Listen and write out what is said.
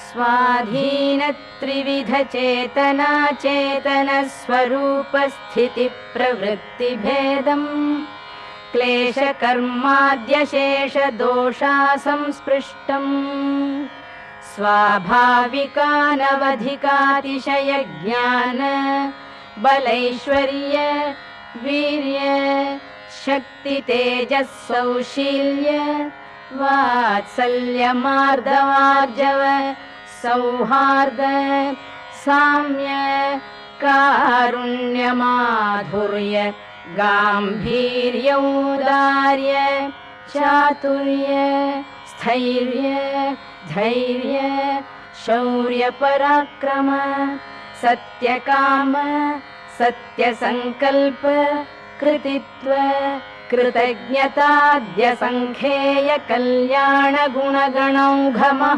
स्वाधीन त्रिविध चेतना चेतन स्वरूप स्थिति प्रवृत्ति भेदम् क्लेश कर्माद्यशेष दोषा संस्पृष्टम् स्वाभाविकानवधिकातिशय ज्ञान बलैश्वर्य वीर्य शक्ति तेजः सौशील्य वात्सल्य मार्दवार्जव सौहार्द साम्य कारुण्य माधुर्य गांभीर्य औदार्य चातुर्य स्थैर्य धैर्य शौर्य पराक्रम सत्यकाम सत्यसंकल्प कृतित्व कृतज्ञताद्य संख्येय कल्याण गुणगणौघ